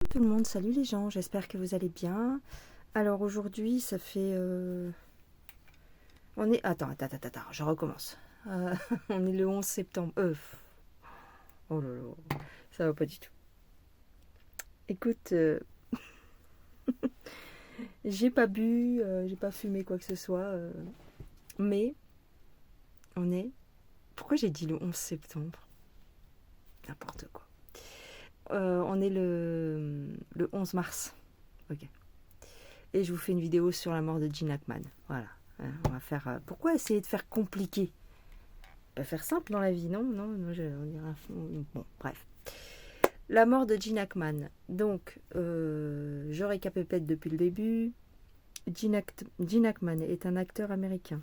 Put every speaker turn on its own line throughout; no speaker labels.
Tout le monde, salut les gens, j'espère que vous allez bien. Alors aujourd'hui, ça fait... On est... Attends, je recommence. On est le 11 septembre. Oh là là, ça va pas du tout. Écoute, j'ai pas bu, j'ai pas fumé quoi que ce soit, mais on est... Pourquoi j'ai dit le 11 septembre? N'importe quoi. On est le 11 mars. Ok. Et je vous fais une vidéo sur la mort de Gene Hackman. Voilà. On va faire. Pourquoi essayer de faire compliqué? Pas faire simple dans la vie, non, non, on dirait bon, bref. La mort de Gene Hackman. Donc, je récapitule depuis le début. Gene Hackman est un acteur américain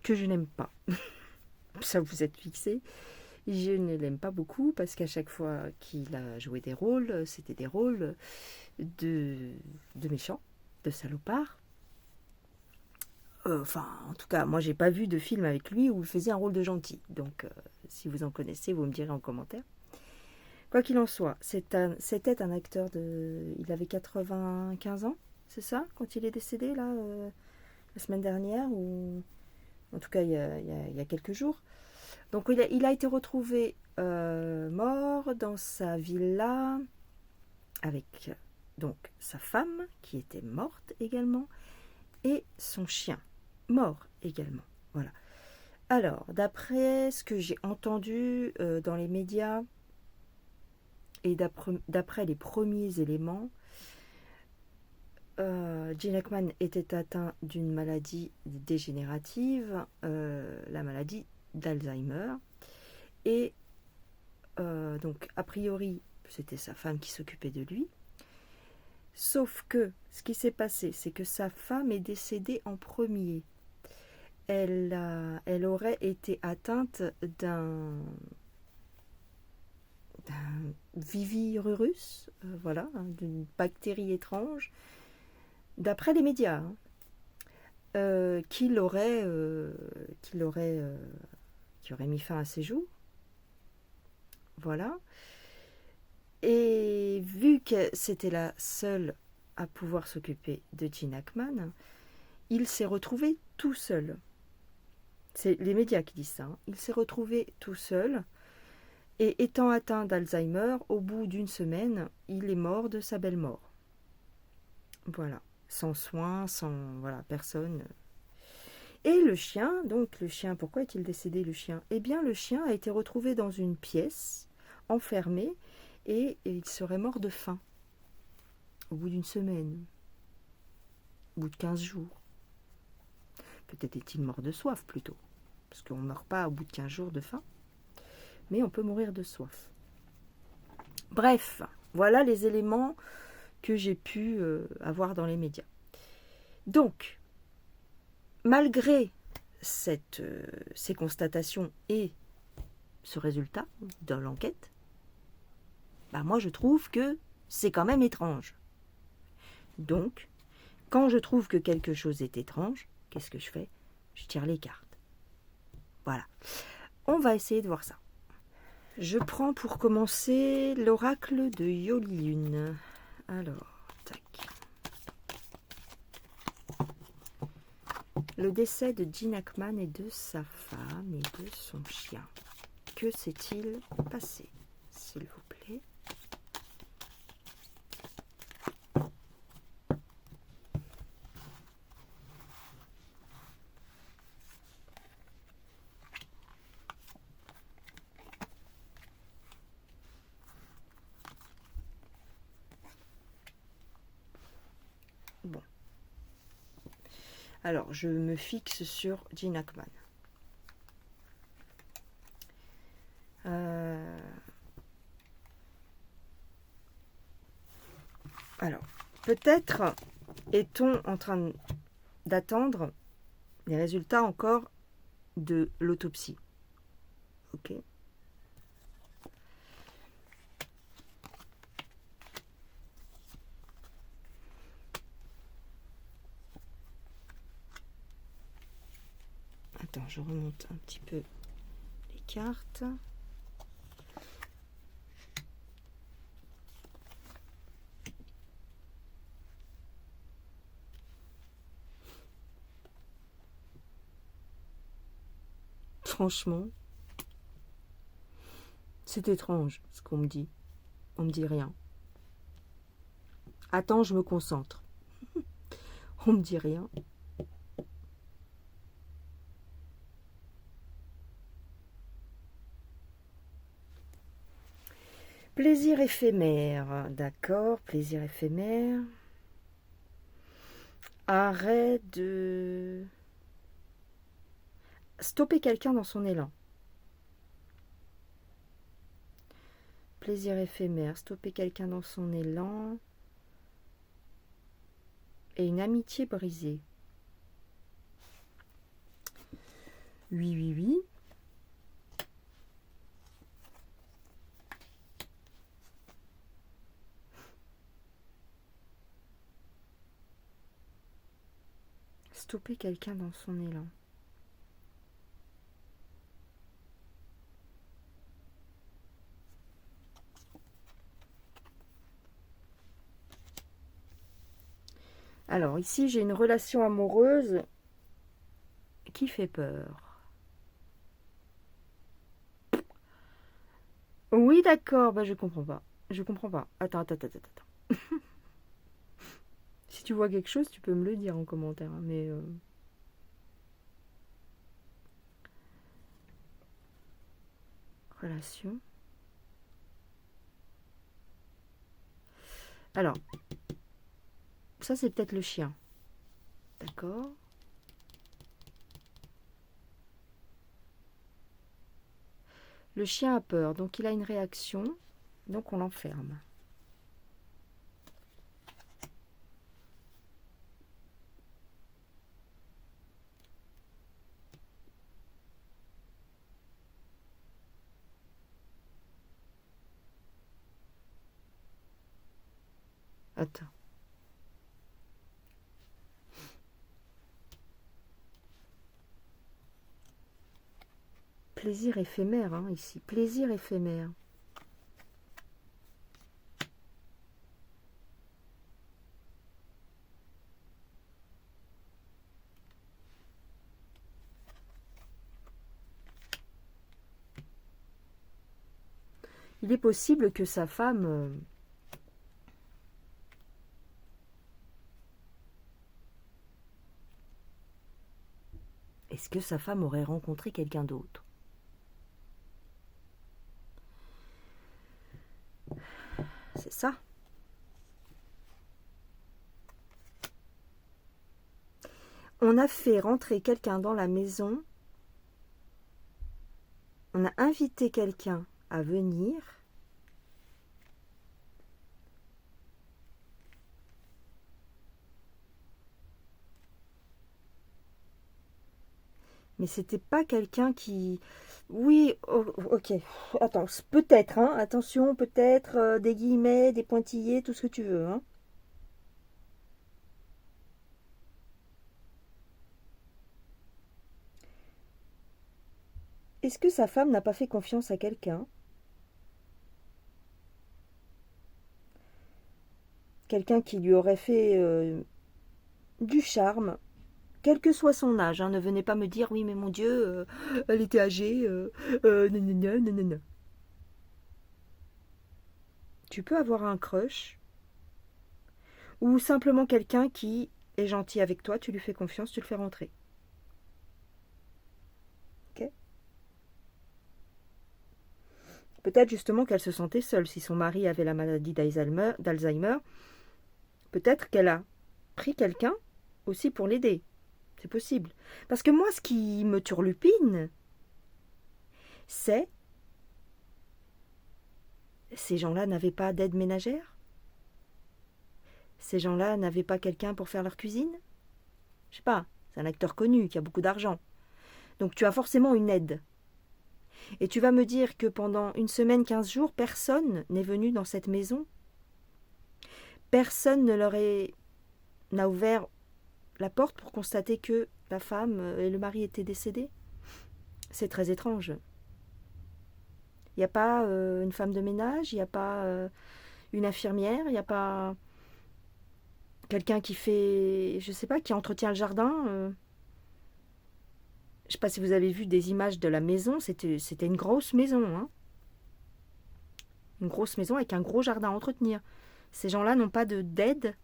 que je n'aime pas. Ça vous êtes fixé. Je ne l'aime pas beaucoup parce qu'à chaque fois qu'il a joué des rôles, c'était des rôles de méchants, de salopards. Enfin, en tout cas, moi, j'ai pas vu de film avec lui où il faisait un rôle de gentil. Donc, si vous en connaissez, vous me direz en commentaire. Quoi qu'il en soit, c'était un acteur de... Il avait 95 ans, c'est ça, quand il est décédé, là, la semaine dernière, ou en tout cas, il y a quelques jours. Donc, il a été retrouvé mort dans sa villa avec donc sa femme, qui était morte également, et son chien, mort également. Voilà. Alors, d'après ce que j'ai entendu dans les médias et d'après les premiers éléments, Gene Hackman était atteint d'une maladie dégénérative, la maladie d'Alzheimer. Et donc, a priori, c'était sa femme qui s'occupait de lui. Sauf que ce qui s'est passé, c'est que sa femme est décédée en premier. Elle aurait été atteinte d'un vivirus, voilà, d'une bactérie étrange, d'après les médias, qui aurait mis fin à ses jours. Voilà. Et vu que c'était la seule à pouvoir s'occuper de Gene Hackman, il s'est retrouvé tout seul. C'est les médias qui disent ça. Il s'est retrouvé tout seul. Et étant atteint d'Alzheimer, au bout d'une semaine, il est mort de sa belle mort. Voilà. Sans soins, sans... Voilà, personne. Et le chien, pourquoi est-il décédé, le chien? Eh bien, le chien a été retrouvé dans une pièce, enfermé, et il serait mort de faim. Au bout d'une semaine. Au bout de 15 jours. Peut-être est-il mort de soif, plutôt. Parce qu'on ne meurt pas au bout de 15 jours de faim. Mais on peut mourir de soif. Bref, voilà les éléments que j'ai pu avoir dans les médias. Donc, malgré ces constatations et ce résultat de l'enquête, moi je trouve que c'est quand même étrange. Donc, quand je trouve que quelque chose est étrange, qu'est-ce que je fais? Je tire les cartes. Voilà. On va essayer de voir ça. Je prends pour commencer l'oracle de Yoli-Lune. Alors, tac. Le décès de Gene Hackman et de sa femme et de son chien. Que s'est-il passé, s'il vous plaît? Bon. Alors, je me fixe sur Gene Hackman. Alors, peut-être est-on en train d'attendre les résultats encore de l'autopsie. Ok. Attends, je remonte un petit peu les cartes. Franchement, c'est étrange ce qu'on me dit. On me dit rien. Attends, je me concentre. On me dit rien. Plaisir éphémère, d'accord, plaisir éphémère. Arrêt de stopper quelqu'un dans son élan. Plaisir éphémère, stopper quelqu'un dans son élan. Et une amitié brisée. Oui, oui, oui. Stopper quelqu'un dans son élan. Alors ici j'ai une relation amoureuse qui fait peur. Oui d'accord, bah je comprends pas. Je comprends pas. Attends. Si tu vois quelque chose, tu peux me le dire en commentaire. Hein, mais relation. Alors, ça c'est peut-être le chien. D'accord. Le chien a peur, donc il a une réaction, donc on l'enferme. Attends. Plaisir éphémère, hein, ici. Plaisir éphémère. Il est possible que sa femme... Est-ce que sa femme aurait rencontré quelqu'un d'autre? C'est ça. On a fait rentrer quelqu'un dans la maison. On a invité quelqu'un à venir. Mais c'était pas quelqu'un qui... Oui, ok. Attends, peut-être, hein. Attention, peut-être, des guillemets, des pointillés, tout ce que tu veux, hein. Est-ce que sa femme n'a pas fait confiance à quelqu'un? Quelqu'un qui lui aurait fait du charme, quel que soit son âge, hein. Ne venez pas me dire, oui, mais mon Dieu, elle était âgée, nanana, nanana. Tu peux avoir un crush, ou simplement quelqu'un qui est gentil avec toi, tu lui fais confiance, tu le fais rentrer. Ok? Peut-être justement qu'elle se sentait seule. Si son mari avait la maladie d'Alzheimer, peut-être qu'elle a pris quelqu'un aussi pour l'aider. C'est possible. Parce que moi, ce qui me turlupine, c'est ces gens-là n'avaient pas d'aide ménagère? Ces gens-là n'avaient pas quelqu'un pour faire leur cuisine? Je sais pas, c'est un acteur connu qui a beaucoup d'argent. Donc tu as forcément une aide. Et tu vas me dire que pendant une semaine, 15 jours, personne n'est venu dans cette maison? Personne n'a ouvert la porte pour constater que la femme et le mari étaient décédés? C'est très étrange. Il n'y a pas une femme de ménage, il n'y a pas une infirmière, il n'y a pas quelqu'un qui fait, je sais pas, qui entretient le jardin. Je ne sais pas si vous avez vu des images de la maison, c'était une grosse maison, hein. Une grosse maison avec un gros jardin à entretenir. Ces gens-là n'ont pas d'aide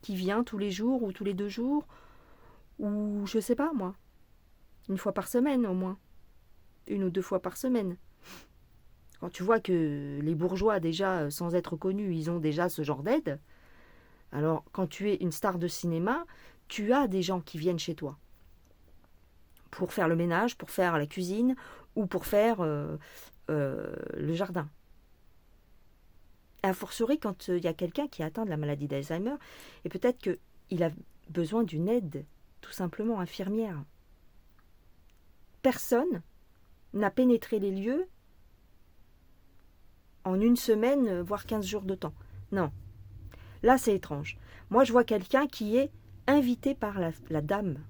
qui vient tous les jours ou tous les 2 jours, ou je sais pas moi, une fois par semaine au moins, 1 ou 2 fois par semaine. Quand tu vois que les bourgeois déjà, sans être connus, ils ont déjà ce genre d'aide, alors quand tu es une star de cinéma, tu as des gens qui viennent chez toi pour faire le ménage, pour faire la cuisine ou pour faire le jardin. A fortiori, quand il y a quelqu'un qui est atteint de la maladie d'Alzheimer, et peut-être qu'il a besoin d'une aide, tout simplement infirmière. Personne n'a pénétré les lieux en 1 semaine, voire 15 jours de temps. Non. Là, c'est étrange. Moi, je vois quelqu'un qui est invité par la dame.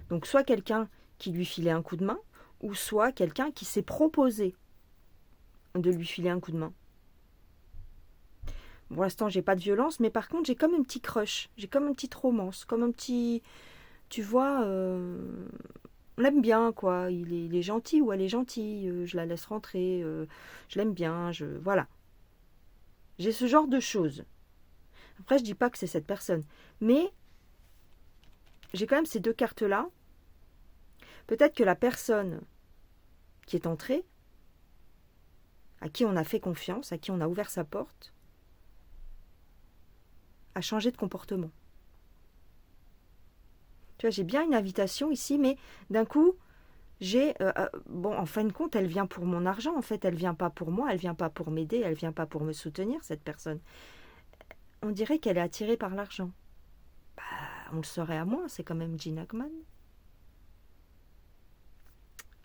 Donc, soit quelqu'un qui lui filait un coup de main, ou soit quelqu'un qui s'est proposé de lui filer un coup de main. Pour l'instant, j'ai pas de violence, mais par contre, j'ai comme un petit crush, j'ai comme une petite romance, comme un petit... Tu vois, on l'aime bien, quoi. Il est gentil ou elle est gentille, je la laisse rentrer, je l'aime bien, voilà. J'ai ce genre de choses. Après, je dis pas que c'est cette personne, mais j'ai quand même ces 2 cartes-là. Peut-être que la personne qui est entrée, à qui on a fait confiance, à qui on a ouvert sa porte, a changé de comportement. Tu vois, j'ai bien une invitation ici, mais d'un coup, bon, en fin de compte, elle vient pour mon argent. En fait, elle vient pas pour moi, elle vient pas pour m'aider, elle vient pas pour me soutenir, cette personne. On dirait qu'elle est attirée par l'argent. Bah, on le saurait à moi, c'est quand même Gene Hackman.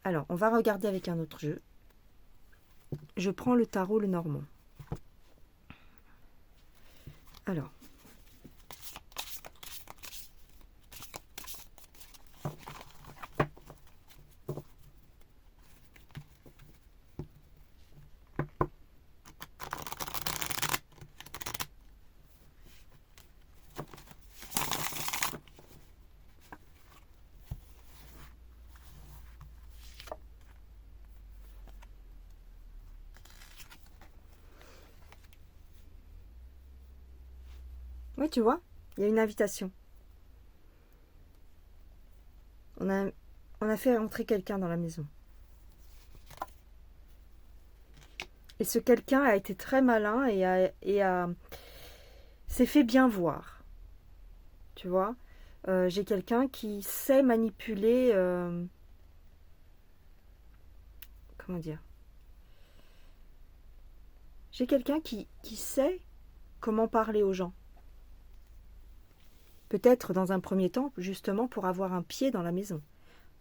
Alors, on va regarder avec un autre jeu. Je prends le tarot, le normand. Alors. Oui, tu vois, il y a une invitation. On a fait entrer quelqu'un dans la maison. Et ce quelqu'un a été très malin et s'est fait bien voir. Tu vois, j'ai quelqu'un qui sait manipuler... comment dire? J'ai quelqu'un qui sait comment parler aux gens. Peut-être dans un premier temps, justement, pour avoir un pied dans la maison,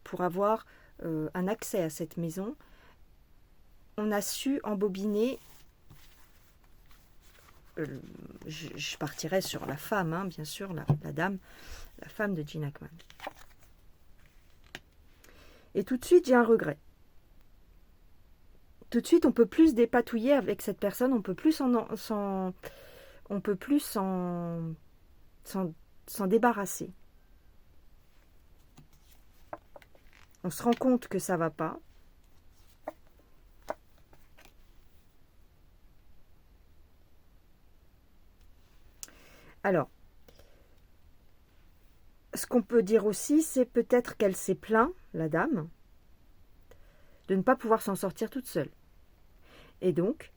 pour avoir un accès à cette maison, on a su embobiner. Je partirais sur la femme, hein, bien sûr, la dame, la femme de Gene Hackman. Et tout de suite, j'ai un regret. Tout de suite, on peut plus dépatouiller avec cette personne, on peut plus s'en débarrasser. On se rend compte que ça va pas. Alors, ce qu'on peut dire aussi, c'est peut-être qu'elle s'est plaint, la dame, de ne pas pouvoir s'en sortir toute seule. Et donc,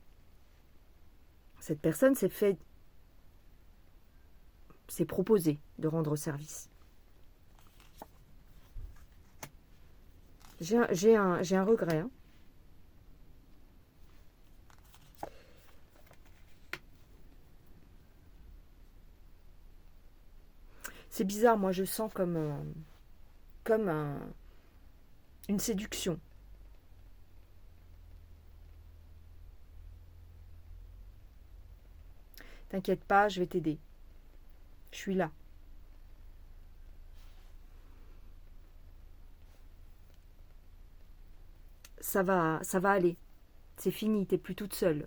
cette personne s'est proposée de rendre service. J'ai un regret. Hein. C'est bizarre, moi je sens comme une séduction. T'inquiète pas, je vais t'aider. Je suis là. Ça va aller. C'est fini, t'es plus toute seule.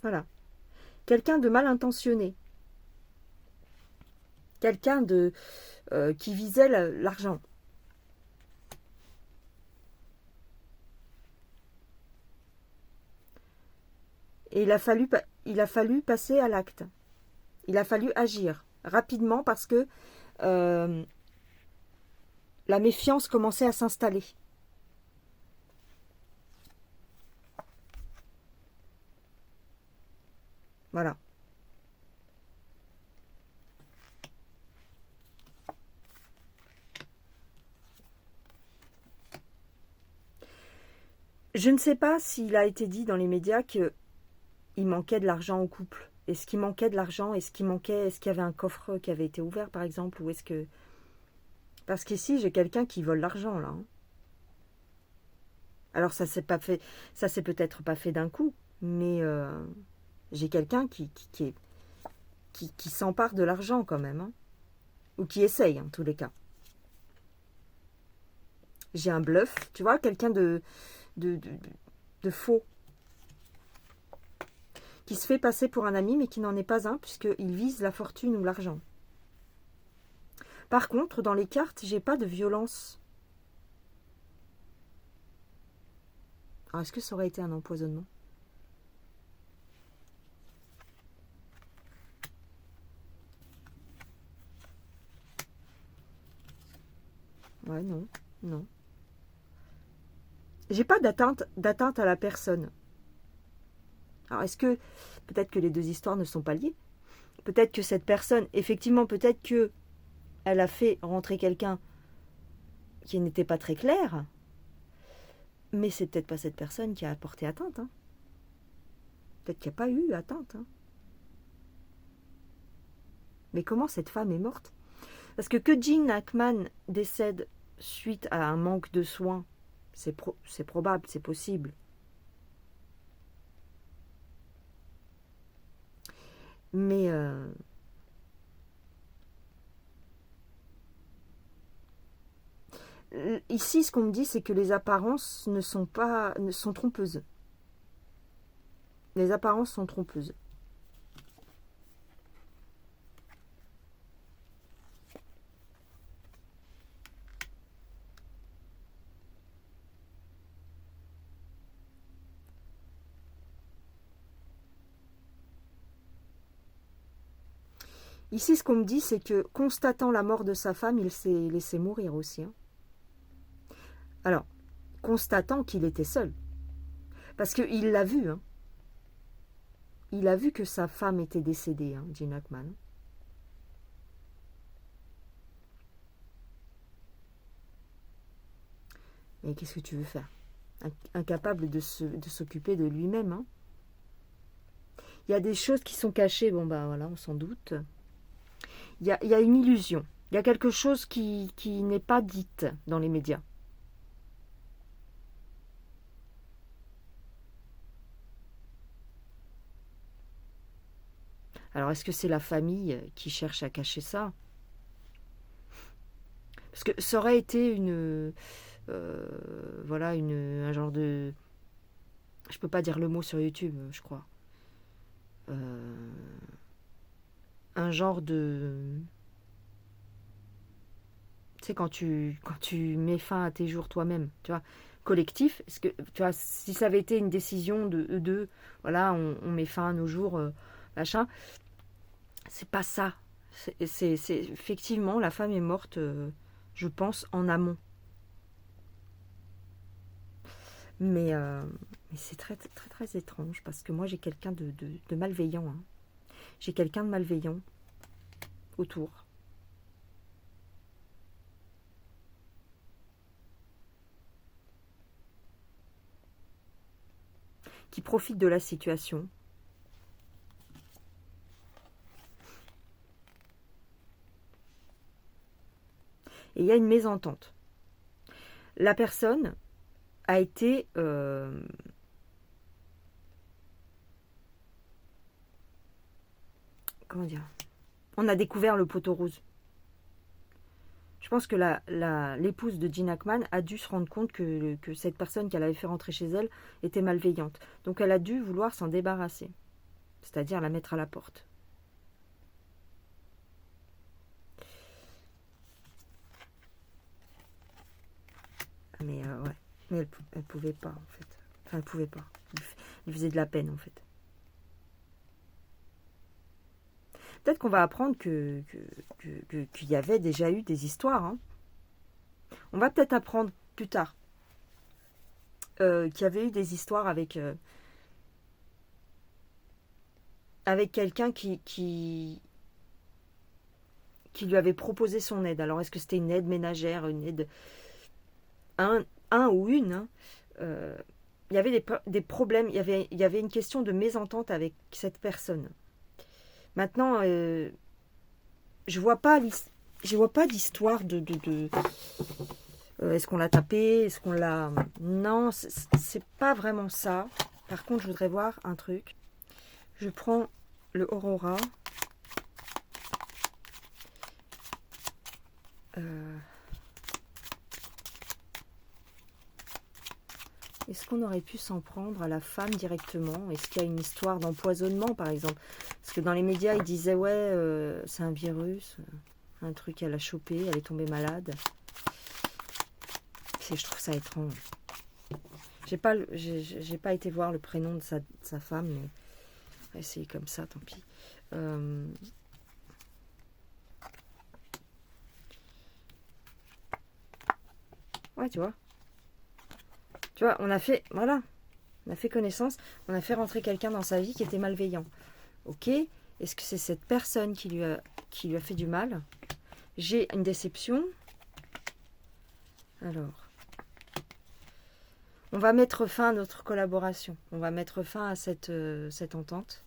Voilà. Quelqu'un de mal intentionné. Quelqu'un de qui visait l'argent. Et il a fallu passer à l'acte. Il a fallu agir rapidement parce que la méfiance commençait à s'installer. Voilà. Je ne sais pas s'il a été dit dans les médias qu'il manquait de l'argent au couple. Est-ce qu'il manquait de l'argent? Est-ce qu'il y avait un coffre qui avait été ouvert, par exemple? Ou est-ce que... Parce qu'ici, j'ai quelqu'un qui vole l'argent, là. Hein. Alors, ça s'est peut-être pas fait d'un coup, mais j'ai quelqu'un qui s'empare de l'argent, quand même. Hein. Ou qui essaye, en tous les cas. J'ai un bluff, tu vois, quelqu'un de faux, qui se fait passer pour un ami, mais qui n'en est pas un, puisqu'il vise la fortune ou l'argent. Par contre, dans les cartes, j'ai pas de violence. Alors, est-ce que ça aurait été un empoisonnement? Ouais, non, non. J'ai pas d'atteinte à la personne. Alors, est-ce que peut-être que les deux histoires ne sont pas liées? Peut-être que cette personne, effectivement, peut-être que elle a fait rentrer quelqu'un qui n'était pas très clair, mais c'est peut-être pas cette personne qui a porté atteinte. Hein. Peut-être qu'il n'y a pas eu atteinte. Hein. Mais comment cette femme est morte? Parce que Gene Hackman décède suite à un manque de soins, c'est probable, c'est possible. Mais ici, ce qu'on me dit, c'est que les apparences sont trompeuses. Les apparences sont trompeuses. Ici, ce qu'on me dit, c'est que constatant la mort de sa femme, il s'est laissé mourir aussi. Hein. Alors, constatant qu'il était seul. Parce qu'il l'a vu. Hein. Il a vu que sa femme était décédée, hein, Gene Hackman. Mais qu'est-ce que tu veux faire? Incapable de s'occuper de lui-même. Hein. Il y a des choses qui sont cachées, bon ben voilà, on s'en doute. Il y a une illusion. Il y a quelque chose qui n'est pas dite dans les médias. Alors, est-ce que c'est la famille qui cherche à cacher ça? Parce que ça aurait été voilà, un genre de... Je peux pas dire le mot sur YouTube, je crois. Un genre de... Tu sais, quand tu mets fin à tes jours toi-même, tu vois, collectif, est-ce que, tu vois, si ça avait été une décision de eux deux, voilà, on met fin à nos jours, machin, c'est pas ça. C'est effectivement, la femme est morte, je pense, en amont. Mais c'est très, très, très étrange, parce que moi, j'ai quelqu'un de malveillant. Hein. J'ai quelqu'un de malveillant autour. Qui profite de la situation. Et il y a une mésentente. La personne a été... comment dire? On a découvert le poteau rose. Je pense que l'épouse de Gene Hackman a dû se rendre compte que cette personne qu'elle avait fait rentrer chez elle était malveillante. Donc elle a dû vouloir s'en débarrasser. c'est-à-dire la mettre à la porte. Mais ouais, mais elle pouvait pas en fait. Enfin, elle pouvait pas. Il faisait de la peine en fait. Peut-être qu'on va apprendre qu'il y avait déjà eu des histoires. Hein. On va peut-être apprendre plus tard qu'il y avait eu des histoires avec quelqu'un qui lui avait proposé son aide. Alors, est-ce que c'était une aide ménagère, une aide... Un ou une, hein, il y avait des problèmes, il y avait une question de mésentente avec cette personne. Maintenant, je vois pas d'histoire de est-ce qu'on l'a tapé, est-ce qu'on l'a... Non, c'est pas vraiment ça. Par contre, je voudrais voir un truc. Je prends le Aurora. Est-ce qu'on aurait pu s'en prendre à la femme directement? Est-ce qu'il y a une histoire d'empoisonnement, par exemple? Parce que dans les médias, ils disaient, ouais, c'est un virus, un truc qu'elle a chopé, elle est tombée malade. Je trouve ça étrange. J'ai pas été voir le prénom de sa femme, mais c'est comme ça, tant pis. Ouais, tu vois. Tu vois, on a fait, voilà, on a fait connaissance, on a fait rentrer quelqu'un dans sa vie qui était malveillant. Ok, est-ce que c'est cette personne qui lui a fait du mal? J'ai une déception. Alors, on va mettre fin à notre collaboration. On va mettre fin à cette entente.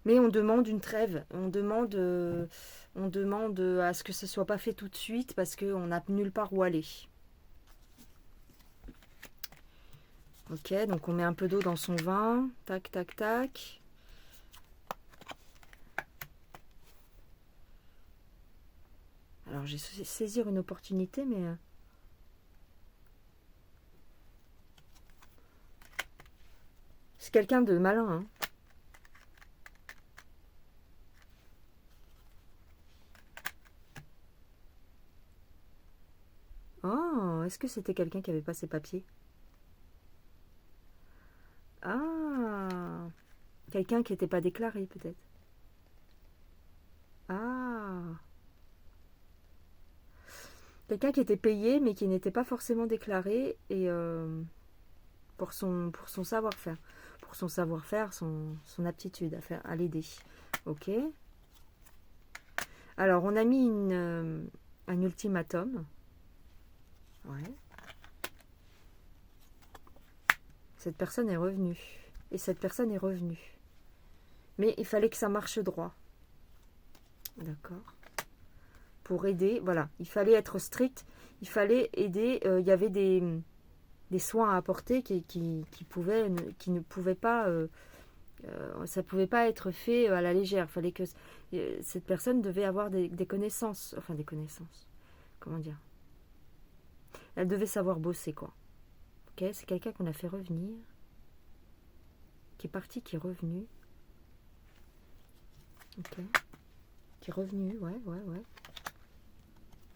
Mais on demande une trêve. On demande à ce que ce ne soit pas fait tout de suite parce qu'on n'a nulle part où aller. Ok, donc on met un peu d'eau dans son vin. Tac, tac, tac. Alors j'ai saisir une opportunité, mais... c'est quelqu'un de malin, hein. Oh, est-ce que c'était quelqu'un qui n'avait pas ses papiers? Ah, quelqu'un qui n'était pas déclaré, peut-être. Ah, quelqu'un qui était payé, mais qui n'était pas forcément déclaré, et pour son savoir-faire. Pour son savoir-faire, son aptitude à l'aider. Ok. Alors, on a mis un ultimatum. Ouais. Cette personne est revenue. Et cette personne est revenue. Mais il fallait que ça marche droit. D'accord. Pour aider, voilà. Il fallait être strict. Il fallait aider. Il y avait des soins à apporter qui ne pouvaient pas... ça ne pouvait pas être fait à la légère. Il fallait que cette personne devait avoir des connaissances. Enfin, des connaissances. Comment dire? Elle devait savoir bosser, quoi. Ok, c'est quelqu'un qu'on a fait revenir. Qui est parti, qui est revenu. Ok. Qui est revenu, ouais.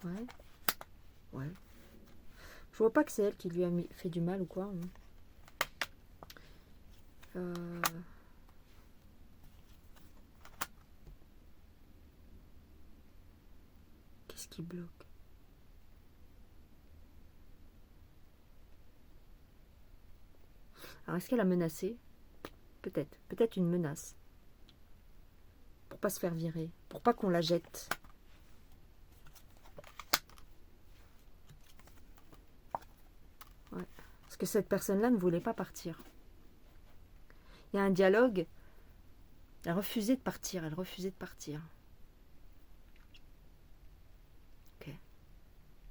Ouais. Je vois pas que c'est elle qui lui a fait du mal ou quoi. Qu'est-ce qui bloque? Alors, est-ce qu'elle a menacé? Peut-être. Peut-être une menace. Pour pas se faire virer. Pour pas qu'on la jette. Ouais. Parce que cette personne-là ne voulait pas partir. Il y a un dialogue. Elle refusait de partir. Elle refusait de partir. Ok.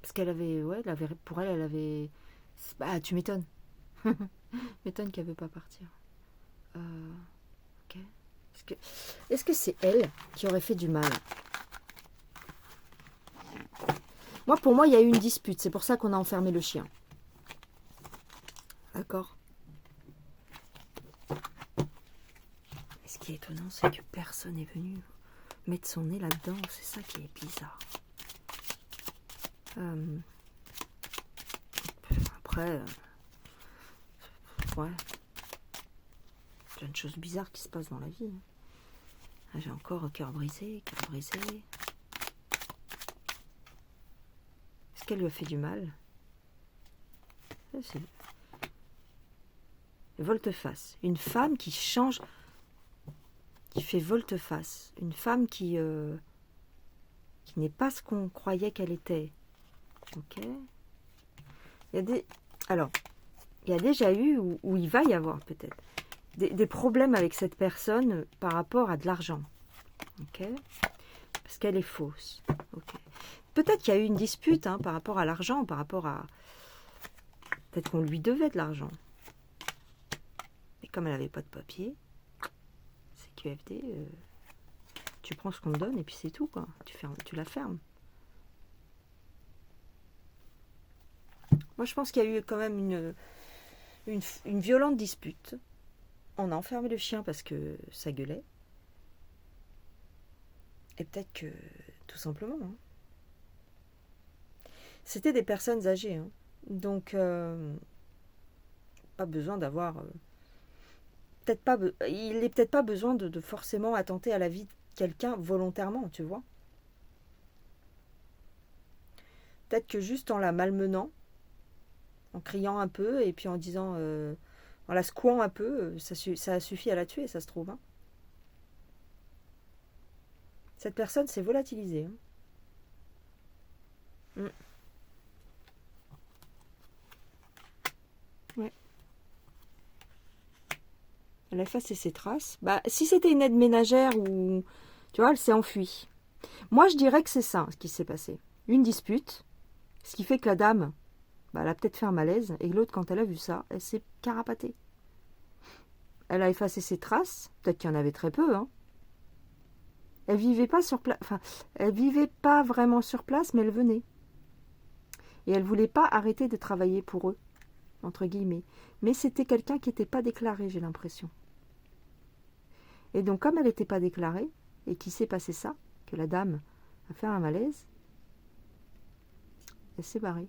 Parce qu'elle avait... Ouais, pour elle, elle avait... Bah, tu m'étonnes. M'étonne qu'elle veut pas partir. Ok. Est-ce que c'est elle qui aurait fait du mal? Pour moi, il y a eu une dispute. C'est pour ça qu'on a enfermé le chien. D'accord. Et ce qui est étonnant, c'est que personne n'est venu mettre son nez là-dedans. C'est ça qui est bizarre. Après, ouais. Plein de choses bizarres qui se passent dans la vie. J'ai encore cœur brisé, cœur brisé. Est-ce qu'elle lui a fait du mal? C'est volte-face. Une femme qui change, qui fait volte-face. Une femme qui n'est pas ce qu'on croyait qu'elle était. Ok. Alors, il y a déjà eu, ou il va y avoir peut-être, des problèmes avec cette personne par rapport à de l'argent. Ok. Parce qu'elle est fausse. Ok. Peut-être qu'il y a eu une dispute par rapport à l'argent, par rapport à... Peut-être qu'on lui devait de l'argent. Mais comme elle n'avait pas de papier, CQFD, tu prends ce qu'on te donne et puis c'est tout, quoi. Tu la fermes. Moi, je pense qu'il y a eu quand même une violente dispute. On a enfermé le chien parce que ça gueulait. Et peut-être que, tout simplement, c'était des personnes âgées. Donc, pas besoin d'avoir... il n'est peut-être pas besoin de forcément attenter à la vie de quelqu'un volontairement, tu vois. Peut-être que juste en la malmenant, en criant un peu et puis en disant... en la secouant un peu, ça a suffi à la tuer, ça se trouve. Cette personne s'est volatilisée. Ouais. Elle a effacé ses traces. Si c'était une aide ménagère ou... Tu vois, elle s'est enfuie. Moi, je dirais que c'est ça, ce qui s'est passé. Une dispute, ce qui fait que la dame, elle a peut-être fait un malaise, et l'autre, quand elle a vu ça, elle s'est carapatée. Elle a effacé ses traces, peut-être qu'il y en avait très peu. Elle vivait pas sur place, elle vivait pas vraiment sur place, mais elle venait. Et elle voulait pas arrêter de travailler pour eux, entre guillemets. Mais c'était quelqu'un qui n'était pas déclaré, j'ai l'impression. Et donc, comme elle n'était pas déclarée, et qu'il s'est passé ça, que la dame a fait un malaise, elle s'est barrée.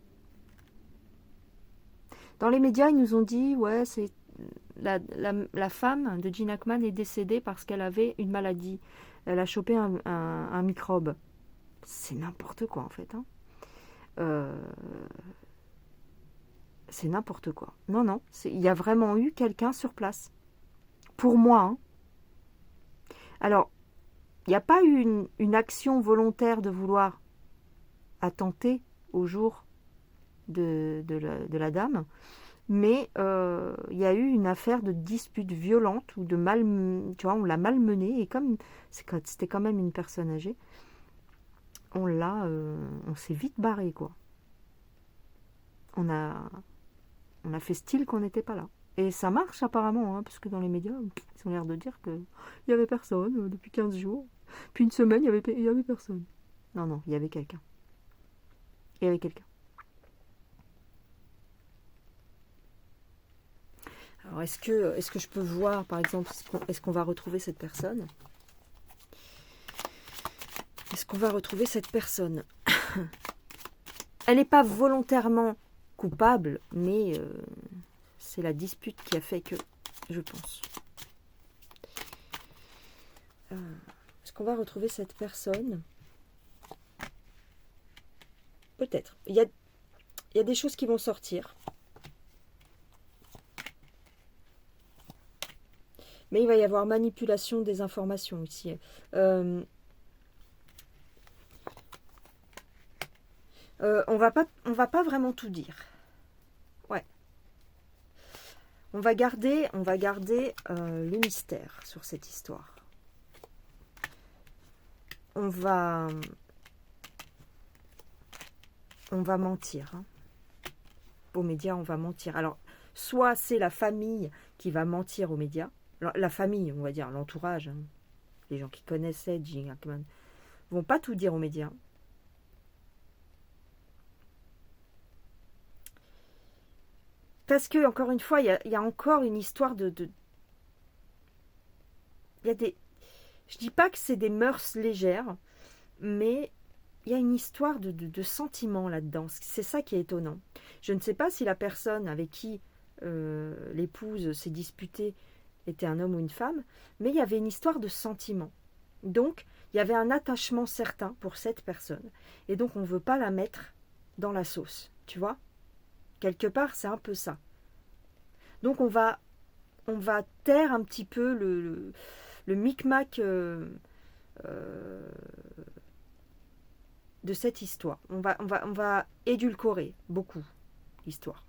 Dans les médias, ils nous ont dit, ouais, c'est la femme de Gene Hackman est décédée parce qu'elle avait une maladie. Elle a chopé un microbe. C'est n'importe quoi, en fait. C'est n'importe quoi. Non, il y a vraiment eu quelqu'un sur place. Pour moi. Alors, il n'y a pas eu une action volontaire de vouloir attenter au jour de la dame, mais il y a eu une affaire de dispute violente ou de mal, tu vois, on l'a malmenée et comme c'était quand même une personne âgée, on s'est vite barré, quoi. On a fait style qu'on n'était pas là. Et ça marche apparemment, parce que dans les médias, ils ont l'air de dire qu'il n'y avait personne depuis 15 jours. Puis une semaine, il y avait personne. Non, il y avait quelqu'un. Il y avait quelqu'un. Alors, est-ce que je peux voir, par exemple, est-ce qu'on va retrouver cette personne? Est-ce qu'on va retrouver cette personne? Elle n'est pas volontairement coupable, mais c'est la dispute qui a fait que, je pense. Est-ce qu'on va retrouver cette personne? Peut-être. Il y a des choses qui vont sortir. Mais il va y avoir manipulation des informations ici. On va pas vraiment tout dire. Ouais. On va garder le mystère sur cette histoire. On va mentir. Aux médias, on va mentir. Alors, soit c'est la famille qui va mentir aux médias. La famille, on va dire, l'entourage. Les gens qui connaissaient Gene Hackman vont pas tout dire aux médias. Parce que, encore une fois, il y a encore une histoire il y a des... Je dis pas que c'est des mœurs légères, mais il y a une histoire de sentiment là-dedans. C'est ça qui est étonnant. Je ne sais pas si la personne avec qui l'épouse s'est disputée était un homme ou une femme, mais il y avait une histoire de sentiment. Donc, il y avait un attachement certain pour cette personne. Et donc, on ne veut pas la mettre dans la sauce. Tu vois? Quelque part, c'est un peu ça. Donc, on va taire un petit peu le micmac euh, de cette histoire. On va édulcorer beaucoup l'histoire.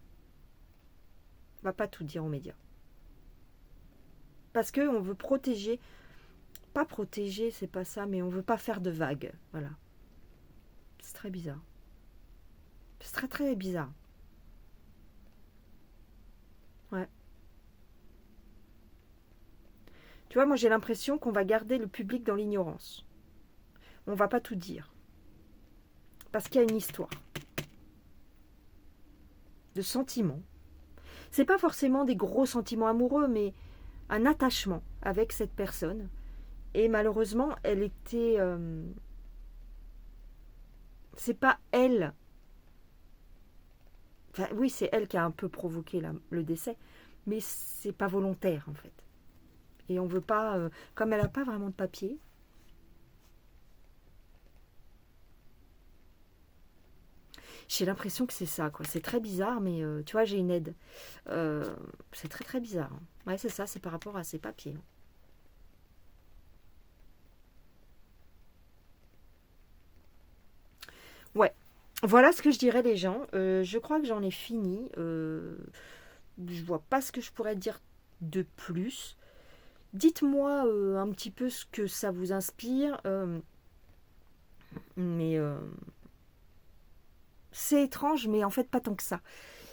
On va pas tout dire aux médias. Parce qu'on veut protéger, pas protéger, c'est pas ça, mais on veut pas faire de vagues. Voilà. C'est très bizarre. C'est très très bizarre. Ouais. Tu vois, moi j'ai l'impression qu'on va garder le public dans l'ignorance. On va pas tout dire. Parce qu'il y a une histoire. De sentiments. C'est pas forcément des gros sentiments amoureux, mais un attachement avec cette personne. Et malheureusement, elle était... c'est pas elle. Enfin, oui, c'est elle qui a un peu provoqué le décès, mais c'est pas volontaire en fait. Et on veut pas, comme elle n'a pas vraiment de papier. J'ai l'impression que c'est ça, quoi. C'est très bizarre, mais tu vois, j'ai une aide. C'est très très bizarre. Hein. Ouais, c'est ça, c'est par rapport à ses papiers. Ouais, voilà ce que je dirais les gens. Je crois que j'en ai fini. Je vois pas ce que je pourrais dire de plus. Dites-moi un petit peu ce que ça vous inspire. Mais c'est étrange, mais en fait pas tant que ça.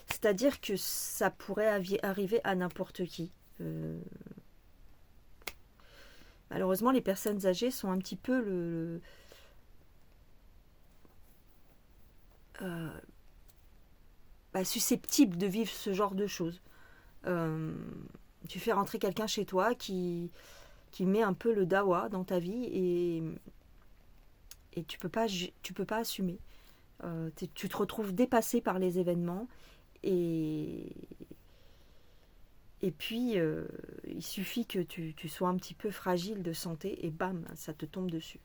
C'est-à-dire que ça pourrait arriver à n'importe qui. Malheureusement, les personnes âgées sont un petit peu euh, susceptibles de vivre ce genre de choses. Euh, Tu fais rentrer quelqu'un chez toi qui met un peu le dawa dans ta vie et tu peux pas assumer. Tu te retrouves dépassé par les événements et, et puis il suffit que tu sois un petit peu fragile de santé et bam, ça te tombe dessus.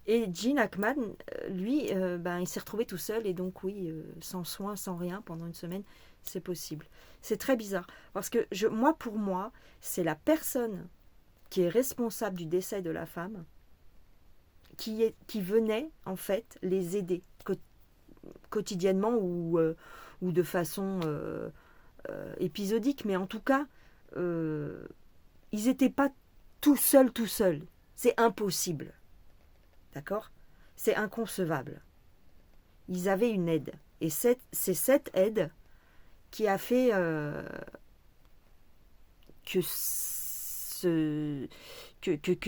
Et Gene Hackman, lui, il s'est retrouvé tout seul et donc oui, sans soins, sans rien, pendant une semaine, c'est possible. C'est très bizarre parce que pour moi, c'est la personne qui est responsable du décès de la femme qui venait en fait les aider quotidiennement ou de façon épisodique, mais en tout cas, ils n'étaient pas tout seuls, tout seuls. C'est impossible. D'accord? C'est inconcevable. Ils avaient une aide. Et c'est cette aide qui a fait que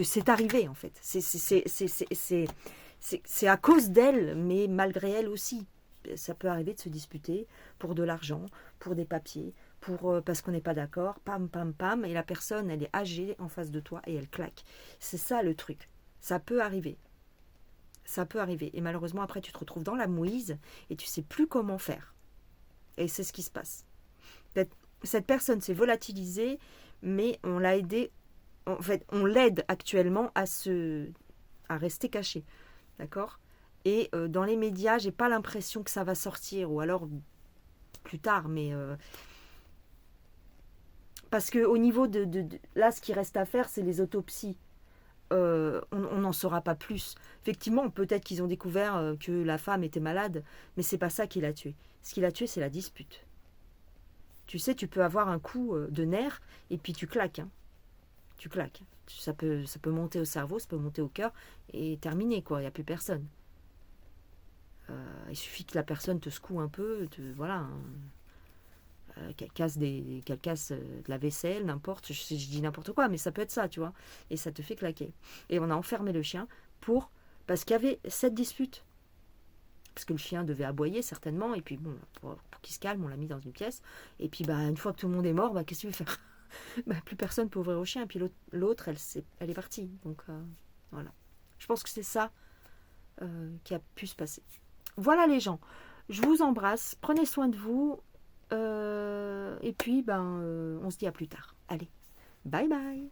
c'est arrivé, en fait. C'est à cause d'elle, mais malgré elle aussi. Ça peut arriver de se disputer pour de l'argent, pour des papiers, parce qu'on n'est pas d'accord, pam, pam, pam, et la personne, elle est âgée en face de toi et elle claque. C'est ça le truc. Ça peut arriver. Ça peut arriver. Et malheureusement, après, tu te retrouves dans la mouise et tu sais plus comment faire. Et c'est ce qui se passe. Cette personne s'est volatilisée, mais on l'a aidé. En fait, on l'aide actuellement à rester caché. D'accord? Et dans les médias, j'ai pas l'impression que ça va sortir, ou alors plus tard, mais parce que au niveau là, ce qui reste à faire, c'est les autopsies. On n'en saura pas plus. Effectivement, peut-être qu'ils ont découvert que la femme était malade, mais c'est pas ça qui l'a tuée. Ce qui l'a tuée, c'est la dispute. Tu sais, tu peux avoir un coup de nerf et puis tu claques. Hein. Tu claques. Ça peut monter au cerveau, ça peut monter au cœur et terminer, quoi. Il n'y a plus personne. Il suffit que la personne te secoue un peu, voilà, qu'elle casse de la vaisselle, n'importe, je dis n'importe quoi, mais ça peut être ça, tu vois, et ça te fait claquer. Et on a enfermé le chien parce qu'il y avait cette dispute, parce que le chien devait aboyer certainement, et puis bon, pour qu'il se calme, on l'a mis dans une pièce. Et puis, une fois que tout le monde est mort, qu'est-ce que tu veux faire? Plus personne peut ouvrir au chien. Et puis l'autre, elle est partie. Donc, voilà. Je pense que c'est ça qui a pu se passer. Voilà les gens. Je vous embrasse. Prenez soin de vous. Et puis, on se dit à plus tard. Allez, bye bye.